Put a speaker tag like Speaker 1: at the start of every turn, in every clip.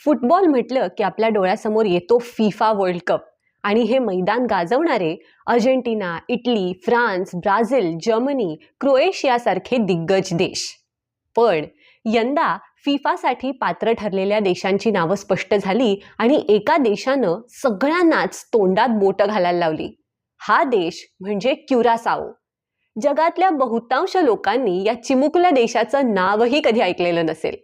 Speaker 1: Football म्हटलं की आपल्या डोळ्यासमोर येतो फिफा वर्ल्ड कप आणि हे मैदान गाजवणारे Argentina, Italy, France, Brazil, Germany, क्रोएशियासारखे दिग्गज देश. पण यंदा फिफासाठी पात्र ठरलेल्या देशांची नावं स्पष्ट झाली आणि एका देशानं सगळ्यांनाच तोंडात बोटं घालायला लावली. हा देश म्हणजे क्युरासाओ. जगातल्या बहुतांश लोकांनी या चिमुकल्या देशाचं नावही कधी ऐकलेलं नसेल.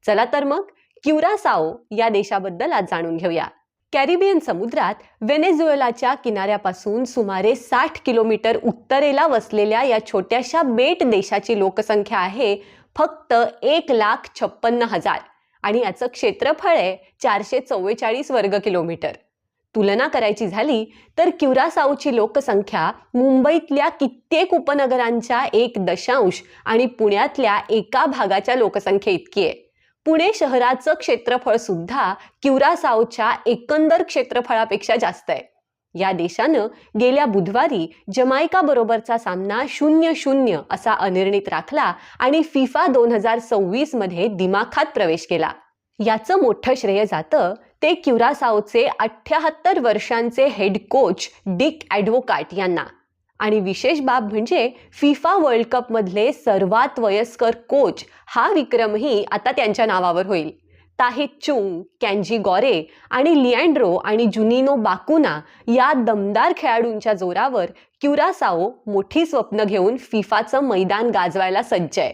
Speaker 1: चला तर मग क्युरासाओ या देशाबद्दल आज जाणून घेऊया. कॅरिबियन समुद्रात व्हेनेझुएलाच्या किनाऱ्यापासून सुमारे 60 किलोमीटर उत्तरेला वसलेल्या या छोट्याशा बेट देशाची लोकसंख्या आहे फक्त 1,56,000 आणि याचं क्षेत्रफळ आहे 444 वर्ग किलोमीटर. तुलना करायची झाली तर क्युरासाओची लोकसंख्या मुंबईतल्या कित्येक उपनगरांच्या 1 आणि पुण्यातल्या एका भागाच्या लोकसंख्ये इतकी आहे. पुणे शहराचं क्षेत्रफळ सुद्धा क्युरासाओच्या एकंदर क्षेत्रफळापेक्षा जास्त आहे. या देशानं गेल्या बुधवारी जमैका बरोबरचा सामना 0-0 असा अनिर्णित राखला आणि फिफा 2026 मध्ये दिमाखात प्रवेश केला. याचं मोठं श्रेय जातं ते क्युरासाओचे 78 वर्षांचे हेड कोच डिक ॲडव्होकाट यांना. आणि विशेष बाब म्हणजे फिफा वर्ल्ड कप मधले सर्वात वयस्कर कोच हा विक्रमही आता त्यांच्या नावावर होईल. ताहित चुंग, कॅन्जी गॉरे आणि लिएंड्रो आणि जुनिनो बाकुना या दमदार खेळाडूंच्या जोरावर क्युरासाओ मोठी स्वप्न घेऊन फिफाचं मैदान गाजवायला सज्ज आहे.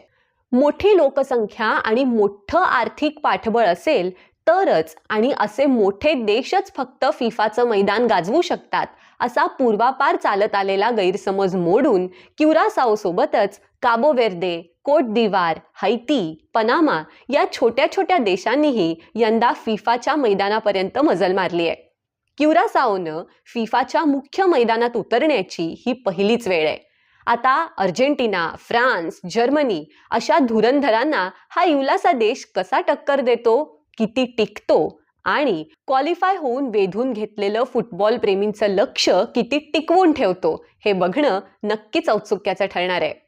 Speaker 1: मोठी लोकसंख्या आणि मोठं आर्थिक पाठबळ असेल तरच आणि असे मोठे देशच फक्त फिफाचं मैदान गाजवू शकतात असा पूर्वापार चालत आलेला गैरसमज मोडून क्युरासाओ सोबतच काबो वेर्दे, कोट दिवार, हैती, पनामा या छोट्या छोट्या देशांनीही यंदा फिफाच्या मैदानापर्यंत मजल मारली आहे. क्युरासाओनं फिफाच्या मुख्य मैदानात उतरण्याची ही पहिलीच वेळ आहे. आता अर्जेंटिना, फ्रान्स, जर्मनी अशा धुरंधरांना हा युलासा देश कसा टक्कर देतो, किती टिकतो आणि क्वालिफाय होऊन वेधून घेतलेलं फुटबॉल प्रेमींचं लक्ष किती टिकवून ठेवतो हे बघणं नक्कीच औत्सुक्याचं ठरणार आहे.